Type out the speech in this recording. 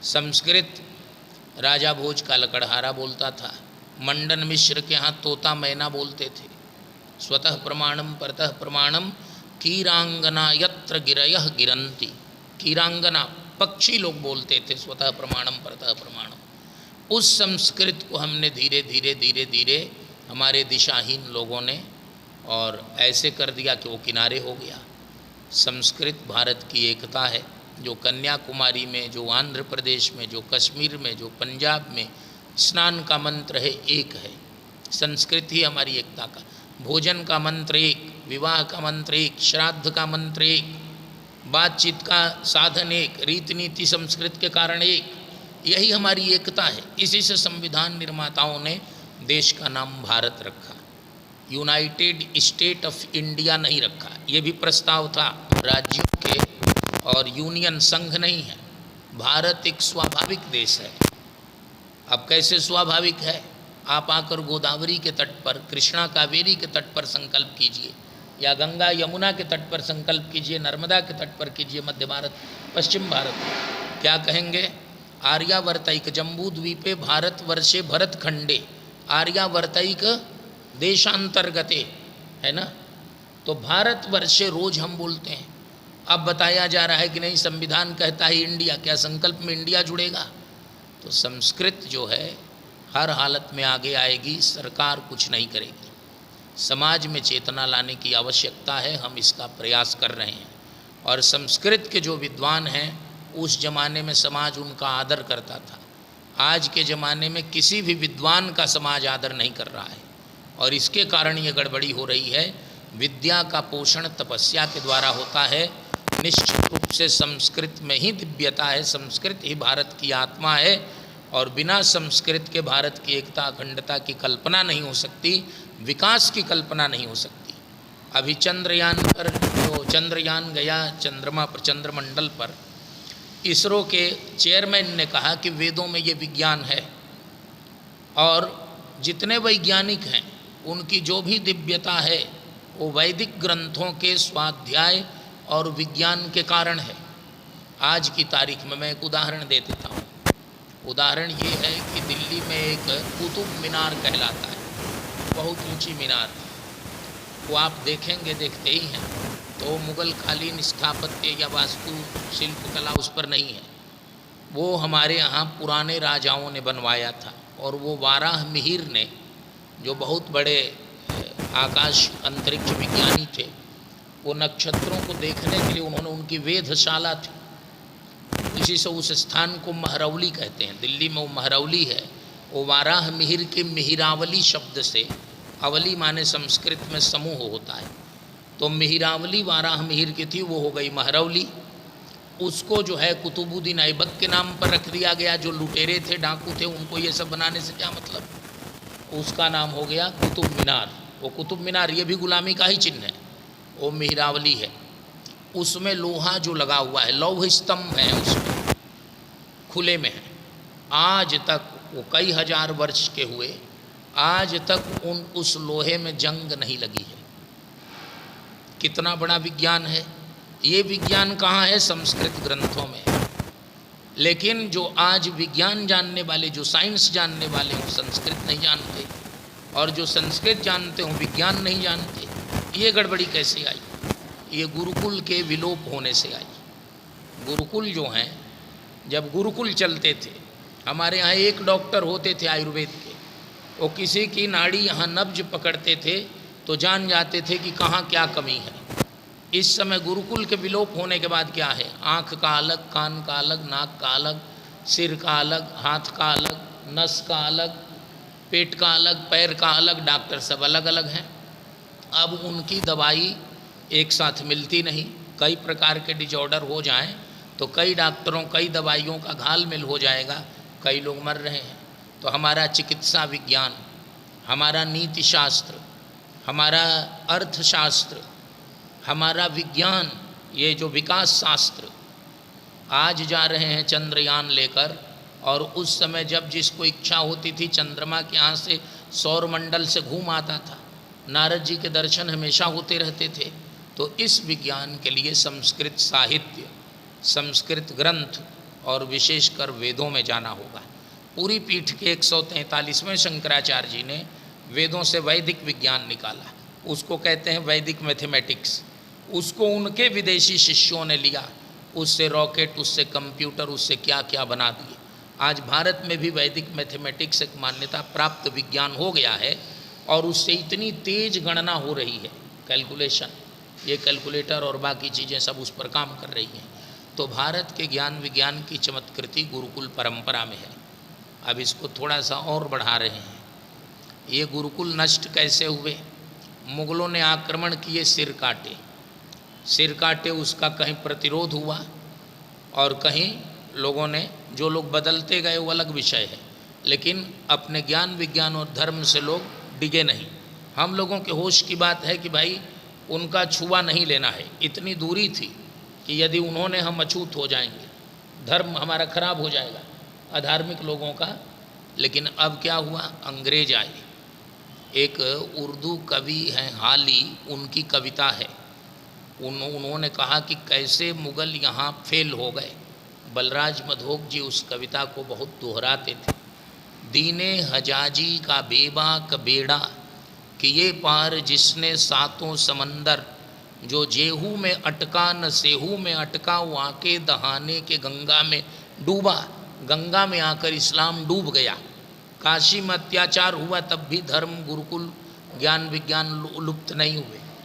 संस्कृत राजा भोज का लकड़हारा बोलता था। मंडन मिश्र के यहाँ तोता मैना बोलते थे। स्वतः प्रमाणम परतः प्रमाणम कीरांगना यत्र गिरयः गिरंती। कीरांगना पक्षी लोग बोलते थे स्वतः प्रमाणम परतः प्रमाणम। उस संस्कृत को हमने धीरे धीरे धीरे धीरे हमारे दिशाहीन लोगों ने और ऐसे कर दिया कि वो किनारे हो गया। संस्कृत भारत की एकता है। जो कन्याकुमारी में, जो आंध्र प्रदेश में, जो कश्मीर में, जो पंजाब में स्नान का मंत्र है एक है। संस्कृत ही हमारी एकता का। भोजन का मंत्र एक, विवाह का मंत्र एक, श्राद्ध का मंत्र एक, बातचीत का साधन एक, रीति नीति संस्कृत के कारण एक। यही हमारी एकता है। इसी से संविधान निर्माताओं ने देश का नाम भारत रखा, यूनाइटेड स्टेट ऑफ इंडिया नहीं रखा। ये भी प्रस्ताव था राज्यों के, और यूनियन संघ नहीं है। भारत एक स्वाभाविक देश है। अब कैसे स्वाभाविक है? आप आकर गोदावरी के तट पर, कृष्णा कावेरी के तट पर संकल्प कीजिए, या गंगा यमुना के तट पर संकल्प कीजिए, नर्मदा के तट पर कीजिए, मध्य भारत, पश्चिम भारत, क्या कहेंगे? आर्यावर्तैक जम्बू द्वीपे भारत वर्षे भरत खंडे, आर्यावर्तैक देशांतर्गते, है ना। तो भारत वर्षे रोज हम बोलते हैं। अब बताया जा रहा है कि नहीं, संविधान कहता है इंडिया, क्या संकल्प में इंडिया जुड़ेगा? तो संस्कृत जो है हर हालत में आगे आएगी। सरकार कुछ नहीं करेगी। समाज में चेतना लाने की आवश्यकता है। हम इसका प्रयास कर रहे हैं। और संस्कृत के जो विद्वान हैं, उस जमाने में समाज उनका आदर करता था। आज के ज़माने में किसी भी विद्वान का समाज आदर नहीं कर रहा है, और इसके कारण ये गड़बड़ी हो रही है। विद्या का पोषण तपस्या के द्वारा होता है। निश्चित रूप से संस्कृत में ही दिव्यता है। संस्कृत ही भारत की आत्मा है, और बिना संस्कृत के भारत की एकता अखंडता की कल्पना नहीं हो सकती, विकास की कल्पना नहीं हो सकती। अभी चंद्रयान पर, जो चंद्रयान गया चंद्रमा पर, चंद्रमंडल पर, इसरो के चेयरमैन ने कहा कि वेदों में ये विज्ञान है, और जितने वैज्ञानिक हैं उनकी जो भी दिव्यता है वो वैदिक ग्रंथों के स्वाध्याय और विज्ञान के कारण है। आज की तारीख में मैं एक उदाहरण दे देता हूँ। उदाहरण ये है कि दिल्ली में एक कुतुब मीनार कहलाता है, बहुत ऊंची मीनार। वो आप देखेंगे, देखते ही हैं, तो मुग़ल कालीन स्थापत्य या वास्तु शिल्पकला उस पर नहीं है। वो हमारे यहाँ पुराने राजाओं ने बनवाया था। और वो वाराह मिहिर ने, जो बहुत बड़े आकाश अंतरिक्ष विज्ञानी थे, वो नक्षत्रों को देखने के लिए उन्होंने, उनकी वेधशाला थी। इसी से उस स्थान को महरौली कहते हैं। दिल्ली में वो महरौली है। वो वाराह मिहिर के मिहिरावली शब्द से, अवली माने संस्कृत में समूह होता है, तो मिहिरावली वाराह मिहिर की थी, वो हो गई महरौली। उसको जो है कुतुबुद्दीन ऐबक के नाम पर रख दिया गया। जो लुटेरे थे, डाकू थे, उनको ये सब बनाने से क्या मतलब, उसका नाम हो गया कुतुब मीनार। वो कुतुब मीनार ये भी गुलामी का ही चिन्ह है। वो मिहिरावली है। उसमें लोहा जो लगा हुआ है, लौह स्तंभ है, उसमें खुले में है। आज तक वो कई हजार वर्ष के हुए, आज तक उस लोहे में जंग नहीं लगी है। कितना बड़ा विज्ञान है। ये विज्ञान कहाँ है? संस्कृत ग्रंथों में। लेकिन जो आज विज्ञान जानने वाले, जो साइंस जानने वाले, वो संस्कृत नहीं जानते, और जो संस्कृत जानते हों विज्ञान नहीं जानते। ये गड़बड़ी कैसे आई? ये गुरुकुल के विलोप होने से आई। गुरुकुल जो हैं, जब गुरुकुल चलते थे, हमारे यहाँ एक डॉक्टर होते थे आयुर्वेद के, वो किसी की नाड़ी यहाँ नब्ज पकड़ते थे तो जान जाते थे कि कहाँ क्या कमी है। इस समय गुरुकुल के विलोप होने के बाद क्या है? आँख का अलग, कान का अलग, नाक का अलग, सिर का अलग, हाथ का अलग, नस का अलग, पेट का अलग, पैर का अलग, डॉक्टर सब अलग अलग हैं। अब उनकी दवाई एक साथ मिलती नहीं। कई प्रकार के डिजॉर्डर हो जाएं तो कई डॉक्टरों, कई दवाइयों का घालमेल हो जाएगा, कई लोग मर रहे हैं। तो हमारा चिकित्सा विज्ञान, हमारा नीति शास्त्र, हमारा अर्थशास्त्र, हमारा विज्ञान, ये जो विकास शास्त्र, आज जा रहे हैं चंद्रयान लेकर। और उस समय जब जिसको इच्छा होती थी चंद्रमा के यहाँ से सौरमंडल से घूम आता था। नारद जी के दर्शन हमेशा होते रहते थे। तो इस विज्ञान के लिए संस्कृत साहित्य, संस्कृत ग्रंथ, और विशेषकर वेदों में जाना होगा। पूरी पीठ के 143वें शंकराचार्य जी ने वेदों से वैदिक विज्ञान निकाला, उसको कहते हैं वैदिक मैथमेटिक्स। उसको उनके विदेशी शिष्यों ने लिया, उससे रॉकेट, उससे कंप्यूटर, उससे क्या क्या बना दिए। आज भारत में भी वैदिक मैथमेटिक्स एक मान्यता प्राप्त विज्ञान हो गया है और उससे इतनी तेज गणना हो रही है, कैलकुलेशन, ये कैलकुलेटर और बाकी चीज़ें सब उस पर काम कर रही हैं। तो भारत के ज्ञान विज्ञान की चमत्कृति गुरुकुल परंपरा में है। अब इसको थोड़ा सा और बढ़ा रहे हैं। ये गुरुकुल नष्ट कैसे हुए? मुगलों ने आक्रमण किए, सिर काटे, सिर काटे, उसका कहीं प्रतिरोध हुआ और कहीं लोगों ने, जो लोग बदलते गए वो अलग विषय है, लेकिन अपने ज्ञान विज्ञान और धर्म से लोग डिगे नहीं। हम लोगों के होश की बात है कि भाई उनका छुआ नहीं लेना है, इतनी दूरी थी कि यदि उन्होंने हम अछूत हो जाएंगे, धर्म हमारा खराब हो जाएगा, अधार्मिक लोगों का। लेकिन अब क्या हुआ, अंग्रेज आए। एक उर्दू कवि हैं हाली, उनकी कविता है, उन्होंने कहा कि कैसे मुग़ल यहाँ फेल हो गए। बलराज मधोक जी उस कविता को बहुत दोहराते थे। दीने हजाजी का बेबाक बेड़ा कि ये पार जिसने सातों समंदर, जो जेहू में अटका न सेहू में अटका, वो आके दहाने के गंगा में डूबा। गंगा में आकर इस्लाम डूब गया। काशी में अत्याचार हुआ तब भी धर्म, गुरुकुल, ज्ञान विज्ञान लुप्त नहीं हुए।